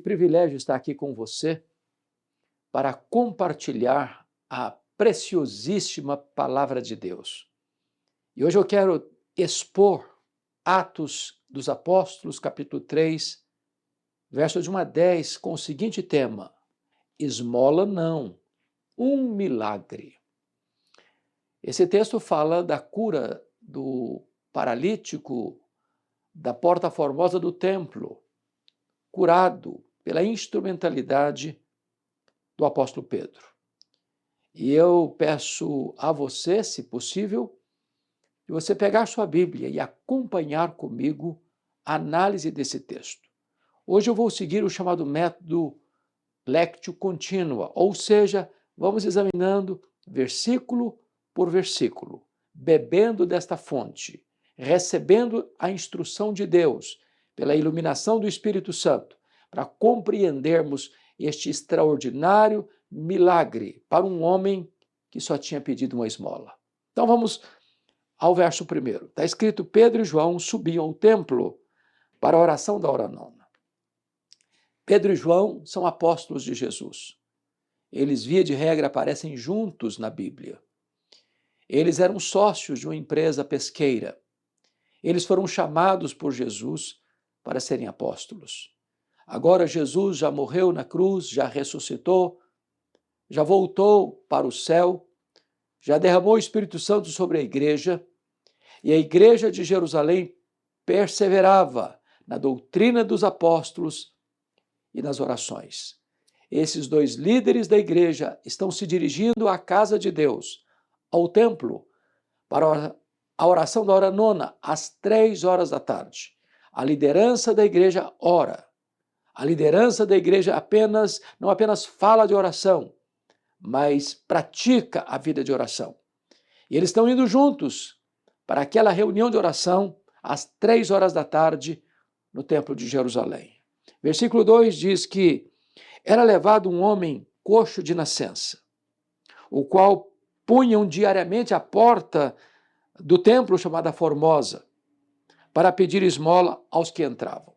privilégio estar aqui com você para compartilhar a preciosíssima Palavra de Deus. E hoje eu quero expor Atos dos Apóstolos, capítulo 3, versos de 1 a 10, com o seguinte tema: esmola não, um milagre. Esse texto fala da cura do paralítico da Porta Formosa do templo, curado pela instrumentalidade do apóstolo Pedro. E eu peço a você, se possível, de você pegar sua Bíblia e acompanhar comigo a análise desse texto. Hoje eu vou seguir o chamado método Lectio Continua, ou seja, vamos examinando versículo por versículo, bebendo desta fonte, recebendo a instrução de Deus pela iluminação do Espírito Santo, para compreendermos este extraordinário milagre para um homem que só tinha pedido uma esmola. Então vamos ao verso 1. Está escrito: Pedro e João subiam ao templo para a oração da hora nona. Pedro e João são apóstolos de Jesus. Eles, via de regra, aparecem juntos na Bíblia. Eles eram sócios de uma empresa pesqueira. Eles foram chamados por Jesus para serem apóstolos. Agora Jesus já morreu na cruz, já ressuscitou, já voltou para o céu, já derramou o Espírito Santo sobre a igreja, e a igreja de Jerusalém perseverava na doutrina dos apóstolos e nas orações. Esses dois líderes da igreja estão se dirigindo à casa de Deus, ao templo, para a oração da hora nona, às 3 horas da tarde. A liderança da igreja ora. A liderança da igreja não apenas fala de oração, mas pratica a vida de oração. E eles estão indo juntos para aquela reunião de oração às 3 horas da tarde no Templo de Jerusalém. Versículo 2 diz que era levado um homem coxo de nascença, o qual punham diariamente à porta do templo chamada Formosa, para pedir esmola aos que entravam.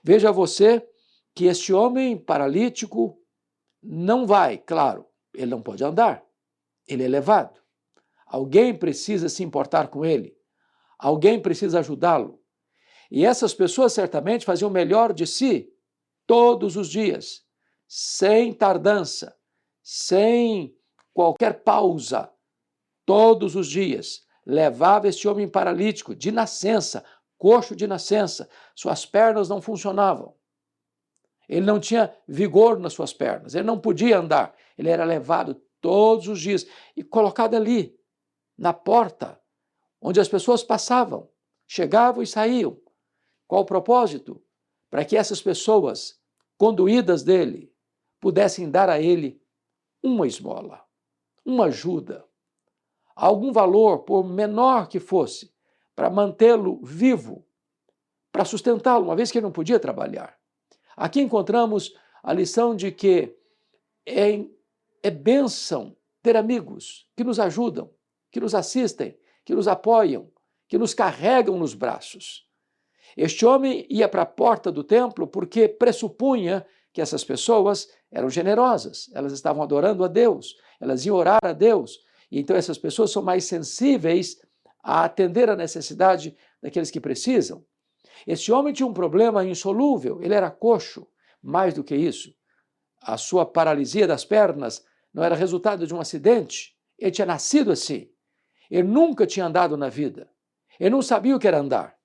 Veja você que este homem paralítico não vai, claro, ele não pode andar, ele é levado. Alguém precisa se importar com ele, alguém precisa ajudá-lo. E essas pessoas certamente faziam o melhor de si todos os dias, sem tardança, sem qualquer pausa, todos os dias. Levava este homem paralítico de nascença, coxo de nascença, suas pernas não funcionavam. Ele não tinha vigor nas suas pernas, ele não podia andar. Ele era levado todos os dias e colocado ali, na porta, onde as pessoas passavam, chegavam e saíam. Qual o propósito? Para que essas pessoas, conduídas dele, pudessem dar a ele uma esmola, uma ajuda, algum valor, por menor que fosse, para mantê-lo vivo, para sustentá-lo, uma vez que ele não podia trabalhar. Aqui encontramos a lição de que é bênção ter amigos que nos ajudam, que nos assistem, que nos apoiam, que nos carregam nos braços. Este homem ia para a porta do templo porque pressupunha que essas pessoas eram generosas, elas estavam adorando a Deus, elas iam orar a Deus, e então essas pessoas são mais sensíveis a atender a necessidade daqueles que precisam. Este homem tinha um problema insolúvel, ele era coxo. Mais do que isso, a sua paralisia das pernas não era resultado de um acidente, ele tinha nascido assim. Ele nunca tinha andado na vida, ele não sabia o que era andar.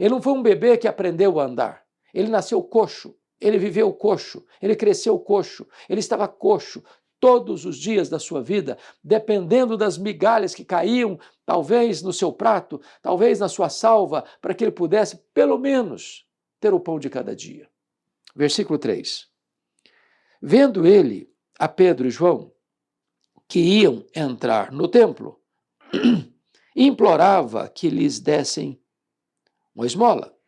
Ele não foi um bebê que aprendeu a andar, ele nasceu coxo, ele viveu coxo, ele cresceu coxo, ele estava coxo todos os dias da sua vida, dependendo das migalhas que caíam, talvez no seu prato, talvez na sua salva, para que ele pudesse, pelo menos, ter o pão de cada dia. Versículo 3. Vendo ele a Pedro e João, que iam entrar no templo, implorava que lhes dessem uma esmola.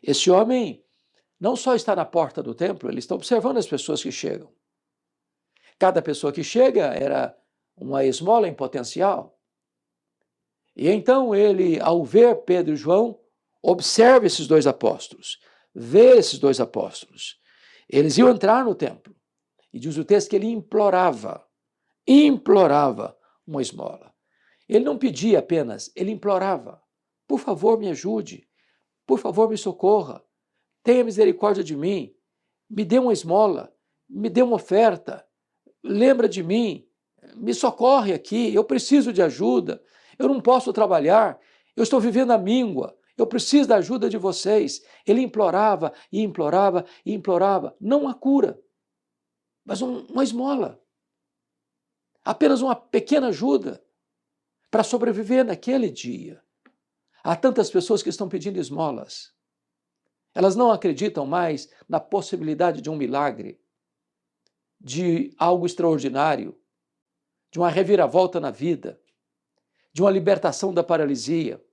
Este homem não só está na porta do templo, ele está observando as pessoas que chegam. Cada pessoa que chega era uma esmola em potencial. E então ele, ao ver Pedro e João, observa esses dois apóstolos, vê esses dois apóstolos Eles iam entrar no templo. E diz o texto que ele implorava uma esmola. Ele não pedia apenas, ele implorava. Por favor, me ajude. Por favor, me socorra. Tenha misericórdia de mim. Me dê uma esmola. Me dê uma oferta. Lembra de mim. Me socorre aqui. Eu preciso de ajuda. Eu não posso trabalhar. Eu estou vivendo a míngua. Eu preciso da ajuda de vocês. Ele implorava e implorava e implorava. Não a cura, mas uma esmola. Apenas uma pequena ajuda para sobreviver naquele dia. Há tantas pessoas que estão pedindo esmolas. Elas não acreditam mais na possibilidade de um milagre, de algo extraordinário, de uma reviravolta na vida, de uma libertação da paralisia,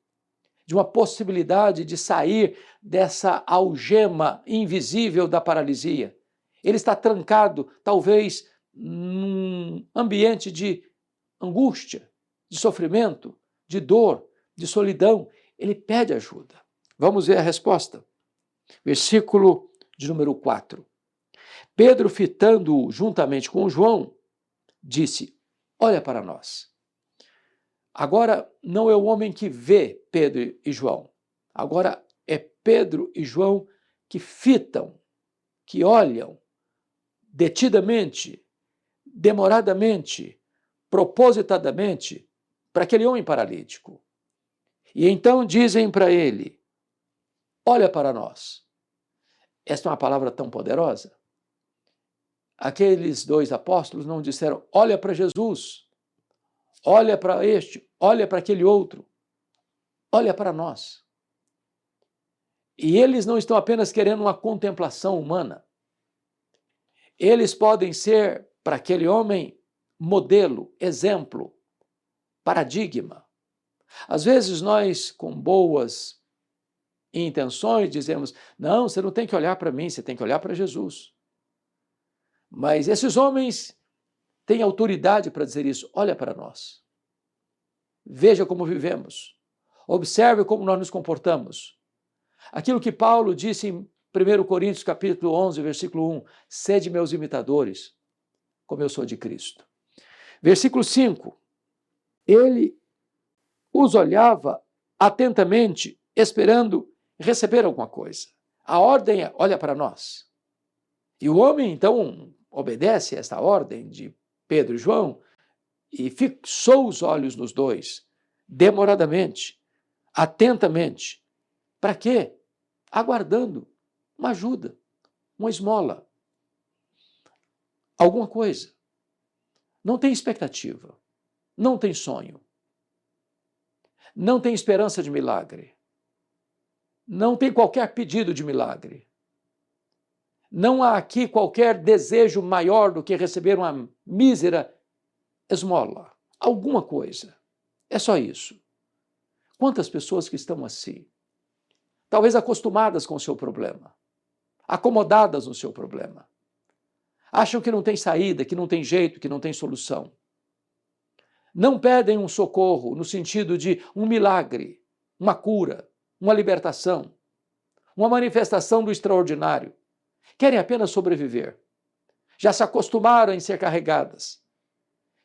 de uma possibilidade de sair dessa algema invisível da paralisia. Ele está trancado, talvez, num ambiente de angústia, de sofrimento, de dor, de solidão. Ele pede ajuda. Vamos ver a resposta. Versículo de número 4. Pedro, fitando-o juntamente com João, disse: olha para nós. Agora não é o homem que vê Pedro e João. Agora é Pedro e João que fitam, que olham detidamente, demoradamente, propositadamente para aquele homem paralítico. E então dizem para ele: olha para nós. Esta é uma palavra tão poderosa. Aqueles dois apóstolos não disseram: olha para Jesus, olha para este, olha para aquele outro, olha para nós. E eles não estão apenas querendo uma contemplação humana. Eles podem ser, para aquele homem, modelo, exemplo, paradigma. Às vezes nós, com boas intenções, dizemos: não, você não tem que olhar para mim, você tem que olhar para Jesus. Mas esses homens têm autoridade para dizer isso. Olha para nós. Veja como vivemos. Observe como nós nos comportamos. Aquilo que Paulo disse em 1 Coríntios capítulo 11, versículo 1, sede meus imitadores, como eu sou de Cristo. Versículo 5, ele os olhava atentamente, esperando receber alguma coisa. A ordem é: olha para nós. E o homem, então, obedece a esta ordem de Pedro e João e fixou os olhos nos dois, demoradamente, atentamente. Para quê? Aguardando uma ajuda, uma esmola, alguma coisa. Não tem expectativa, não tem sonho, não tem esperança de milagre, não tem qualquer pedido de milagre. Não há aqui qualquer desejo maior do que receber uma mísera esmola, alguma coisa. É só isso. Quantas pessoas que estão assim? Talvez acostumadas com o seu problema, acomodadas no seu problema. Acham que não tem saída, que não tem jeito, que não tem solução. Não pedem um socorro no sentido de um milagre, uma cura, uma libertação, uma manifestação do extraordinário. Querem apenas sobreviver. Já se acostumaram em ser carregadas.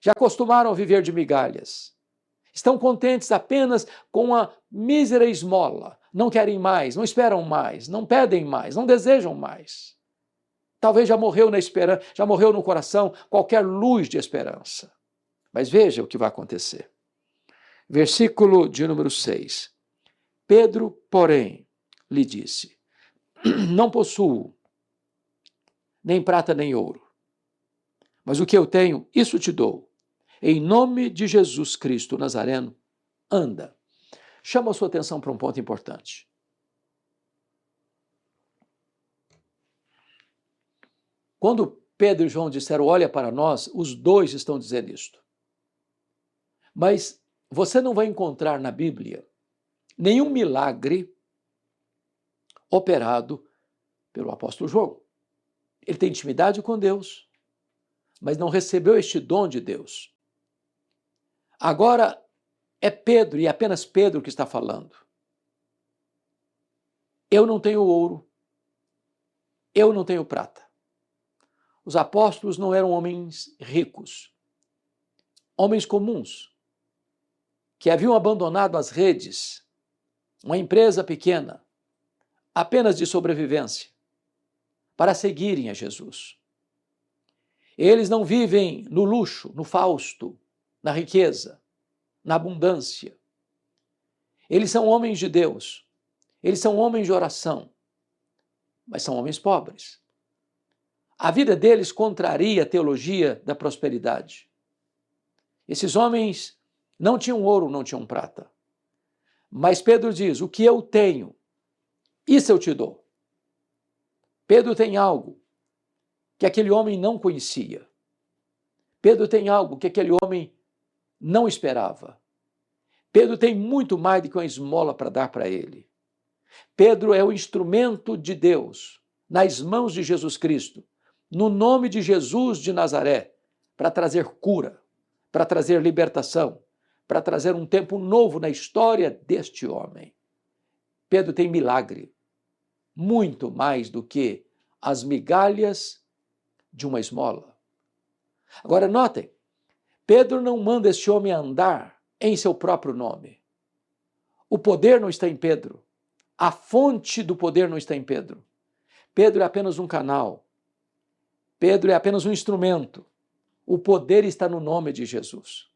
Já acostumaram a viver de migalhas. Estão contentes apenas com a mísera esmola. Não querem mais, não esperam mais, não pedem mais, não desejam mais. Talvez já morreu na esperança, já morreu no coração qualquer luz de esperança. Mas veja o que vai acontecer. Versículo de número 6. Pedro, porém, lhe disse: não possuo nem prata nem ouro, mas o que eu tenho, isso te dou. Em nome de Jesus Cristo Nazareno, anda. Chama a sua atenção para um ponto importante. Quando Pedro e João disseram: olha para nós, os dois estão dizendo isto. Mas você não vai encontrar na Bíblia nenhum milagre operado pelo apóstolo João. Ele tem intimidade com Deus, mas não recebeu este dom de Deus. Agora é Pedro, e apenas Pedro, que está falando. Eu não tenho ouro, eu não tenho prata, Os apóstolos não eram homens ricos, homens comuns, que haviam abandonado as redes, uma empresa pequena, apenas de sobrevivência, para seguirem a Jesus. Eles não vivem no luxo, no fausto, na riqueza, na abundância. Eles são homens de Deus, eles são homens de oração, mas são homens pobres. A vida deles contraria a teologia da prosperidade. Esses homens não tinham ouro, não tinham prata. Mas Pedro diz: o que eu tenho, isso eu te dou. Pedro tem algo que aquele homem não conhecia. Pedro tem algo que aquele homem não esperava. Pedro tem muito mais do que uma esmola para dar para ele. Pedro é o instrumento de Deus nas mãos de Jesus Cristo, no nome de Jesus de Nazaré, para trazer cura, para trazer libertação, para trazer um tempo novo na história deste homem. Pedro tem milagre, muito mais do que as migalhas de uma esmola. Agora, notem, Pedro não manda este homem andar em seu próprio nome. O poder não está em Pedro. A fonte do poder não está em Pedro. Pedro é apenas um canal. Pedro é apenas um instrumento. O poder está no nome de Jesus.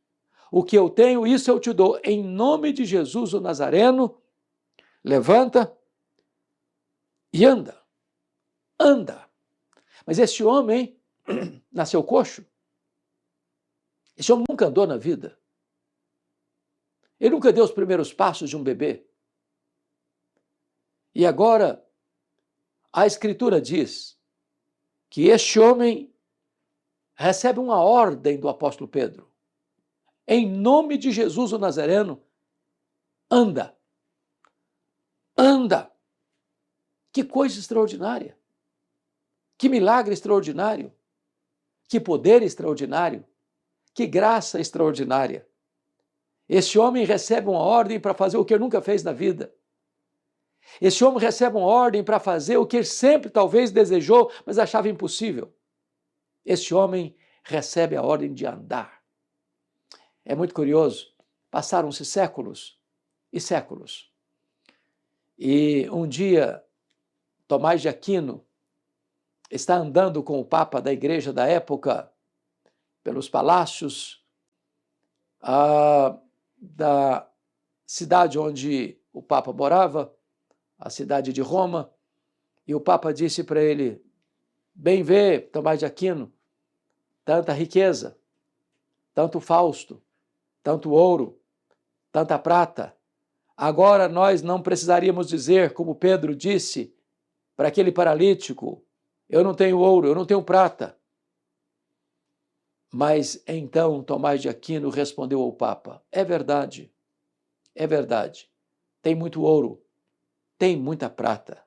O que eu tenho, isso eu te dou. Em nome de Jesus, o Nazareno, levanta e anda. Anda. Mas esse homem nasceu coxo. Esse homem nunca andou na vida. Ele nunca deu os primeiros passos de um bebê. E agora, a Escritura diz que este homem recebe uma ordem do apóstolo Pedro. Em nome de Jesus o Nazareno, anda. Anda. Que coisa extraordinária. Que milagre extraordinário. Que poder extraordinário. Que graça extraordinária. Este homem recebe uma ordem para fazer o que ele nunca fez na vida. Esse homem recebe uma ordem para fazer o que ele sempre talvez desejou, mas achava impossível. Este homem recebe a ordem de andar. É muito curioso. Passaram-se séculos e séculos. E um dia, Tomás de Aquino está andando com o Papa da igreja da época pelos palácios da cidade onde o Papa morava, a cidade de Roma, e o Papa disse para ele: bem vê, Tomás de Aquino, tanta riqueza, tanto fausto, tanto ouro, tanta prata. Agora nós não precisaríamos dizer, como Pedro disse para aquele paralítico: eu não tenho ouro, eu não tenho prata. Mas então Tomás de Aquino respondeu ao Papa: é verdade, tem muito ouro, tem muita prata,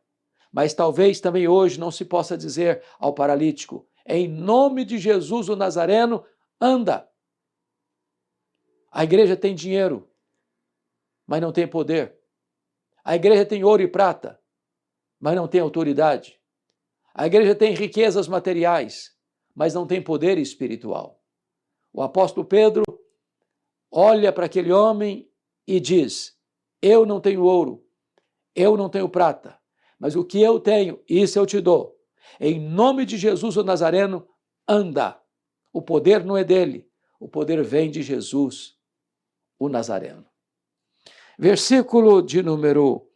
mas talvez também hoje não se possa dizer ao paralítico: em nome de Jesus o Nazareno, anda. A igreja tem dinheiro, mas não tem poder. A igreja tem ouro e prata, mas não tem autoridade. A igreja tem riquezas materiais, mas não tem poder espiritual. O apóstolo Pedro olha para aquele homem e diz: eu não tenho ouro, eu não tenho prata, mas o que eu tenho, isso eu te dou. Em nome de Jesus o Nazareno, anda. O poder não é dele, o poder vem de Jesus, o Nazareno. Versículo de número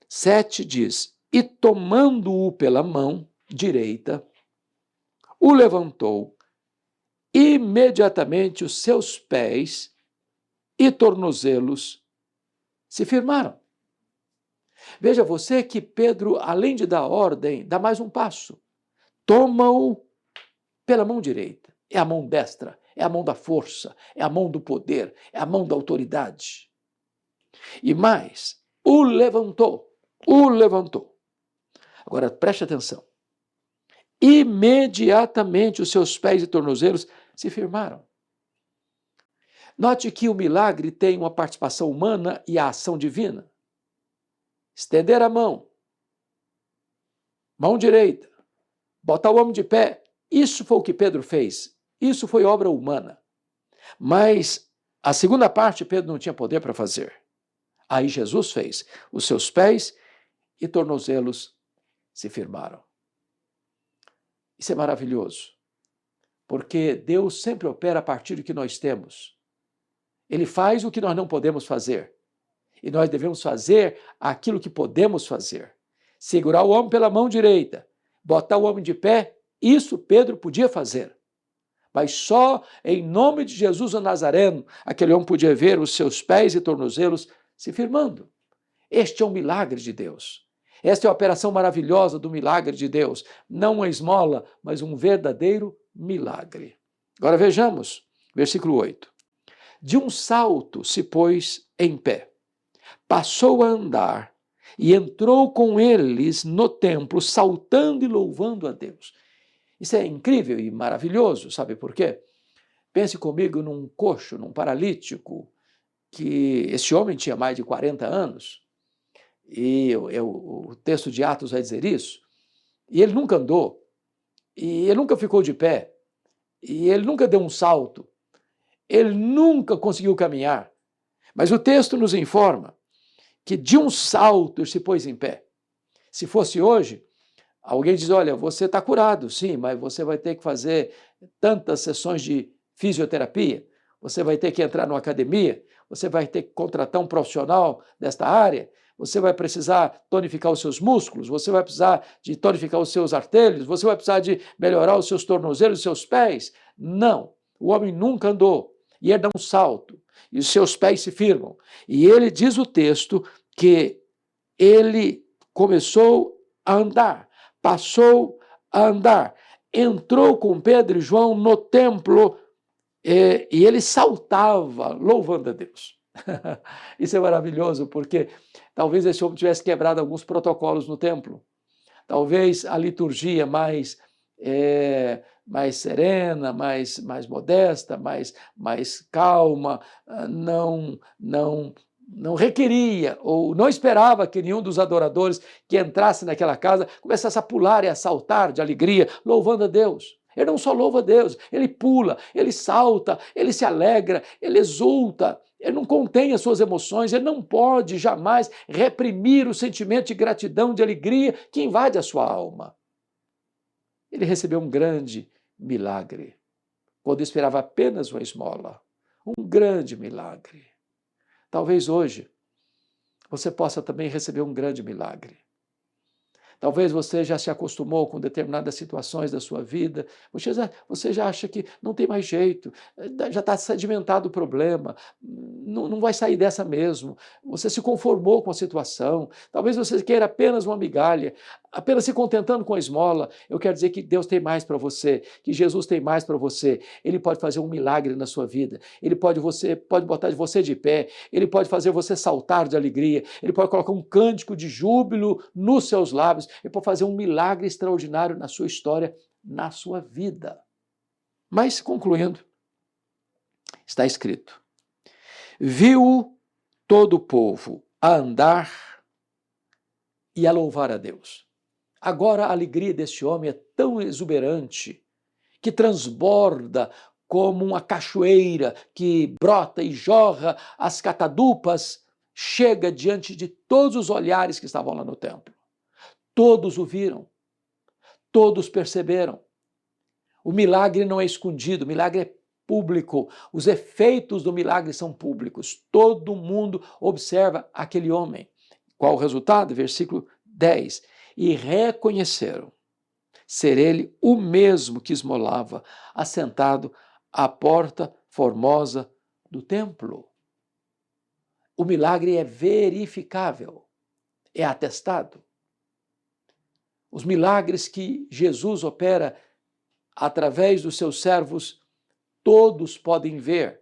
7 diz: e tomando-o pela mão direita, o levantou, imediatamente os seus pés e tornozelos se firmaram. Veja você que Pedro, além de dar ordem, dá mais um passo. Toma-o pela mão direita. É a mão destra, é a mão da força, é a mão do poder, é a mão da autoridade. E mais, o levantou. Agora, preste atenção. Imediatamente os seus pés e tornozelos se firmaram. Note que o milagre tem uma participação humana e a ação divina. Estender a mão direita, botar o homem de pé Isso foi o que Pedro fez. Isso foi obra humana. Mas a segunda parte Pedro não tinha poder para fazer. Aí Jesus fez. Os seus pés e tornozelos se firmaram. Isso é maravilhoso, porque Deus sempre opera a partir do que nós temos. Ele faz o que nós não podemos fazer. E nós devemos fazer aquilo que podemos fazer. Segurar o homem pela mão direita, botar o homem de pé, isso Pedro podia fazer. Mas só em nome de Jesus o Nazareno, aquele homem podia ver os seus pés e tornozelos se firmando. Este é um milagre de Deus. Esta é a operação maravilhosa do milagre de Deus. Não uma esmola, mas um verdadeiro milagre. Agora vejamos, versículo 8. De um salto se pôs em pé, passou a andar e entrou com eles no templo, saltando e louvando a Deus. Isso é incrível e maravilhoso, sabe por quê? Pense comigo num coxo, num paralítico, que esse homem tinha mais de 40 anos, e o texto de Atos vai dizer isso, e ele nunca andou, e ele nunca ficou de pé, e ele nunca deu um salto, ele nunca conseguiu caminhar. Mas o texto nos informa que de um salto ele se pôs em pé. Se fosse hoje, alguém diz, olha, você está curado, sim, mas você vai ter que fazer tantas sessões de fisioterapia, você vai ter que entrar numa academia, você vai ter que contratar um profissional desta área, você vai precisar tonificar os seus músculos, você vai precisar de tonificar os seus artérios, você vai precisar de melhorar os seus tornozelos, os seus pés. Não, o homem nunca andou, e ele dá um salto, e os seus pés se firmam. E ele diz o texto que ele começou a andar, passou a andar, entrou com Pedro e João no templo e ele saltava, louvando a Deus. Isso é maravilhoso, porque talvez esse homem tivesse quebrado alguns protocolos no templo. Talvez a liturgia mais serena, mais modesta, mais calma, não requeria ou não esperava que nenhum dos adoradores que entrasse naquela casa começasse a pular e a saltar de alegria, louvando a Deus. Ele não só louva a Deus, ele pula, ele salta, ele se alegra, ele exulta, ele não contém as suas emoções, ele não pode jamais reprimir o sentimento de gratidão, de alegria que invade a sua alma. Ele recebeu um grande milagre, quando esperava apenas uma esmola. Um grande milagre. Talvez hoje você possa também receber um grande milagre. Talvez você já se acostumou com determinadas situações da sua vida, você já acha que não tem mais jeito, já está sedimentado o problema, não vai sair dessa mesmo, você se conformou com a situação, talvez você queira apenas uma migalha, apenas se contentando com a esmola. Eu quero dizer que Deus tem mais para você, que Jesus tem mais para você, Ele pode fazer um milagre na sua vida, Ele pode botar você de pé, Ele pode fazer você saltar de alegria, Ele pode colocar um cântico de júbilo nos seus lábios, Ele pode fazer um milagre extraordinário na sua história, na sua vida. Mas, concluindo, está escrito, viu todo o povo a andar e a louvar a Deus. Agora a alegria deste homem é tão exuberante que transborda como uma cachoeira que brota e jorra as catadupas, chega diante de todos os olhares que estavam lá no templo. Todos o viram, todos perceberam. O milagre não é escondido, o milagre é público. Os efeitos do milagre são públicos. Todo mundo observa aquele homem. Qual o resultado? Versículo 10. E reconheceram ser ele o mesmo que esmolava, assentado à porta formosa do templo. O milagre é verificável, é atestado. Os milagres que Jesus opera através dos seus servos, todos podem ver,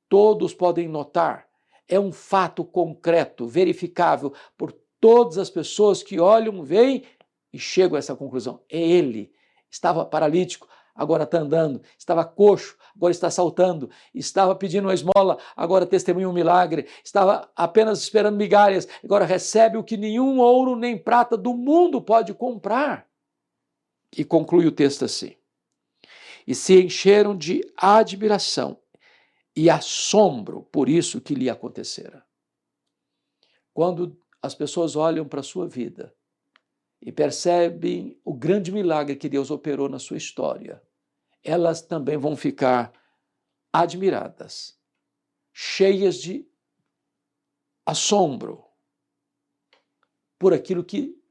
todos podem notar. É um fato concreto, verificável por todas as pessoas que olham, veem e chegam a essa conclusão. É ele. Estava paralítico, agora está andando. Estava coxo, agora está saltando. Estava pedindo uma esmola, agora testemunha um milagre. Estava apenas esperando migalhas, agora recebe o que nenhum ouro nem prata do mundo pode comprar. E conclui o texto assim. e se encheram de admiração e assombro por isso que lhe acontecera. Quando as pessoas olham para a sua vida e percebem o grande milagre que Deus operou na sua história, elas também vão ficar admiradas, cheias de assombro por aquilo que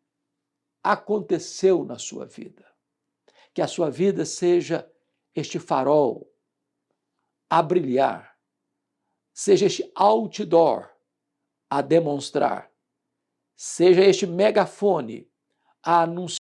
aconteceu na sua vida. Que a sua vida seja este farol a brilhar, seja este outdoor a demonstrar, seja este megafone a anunciar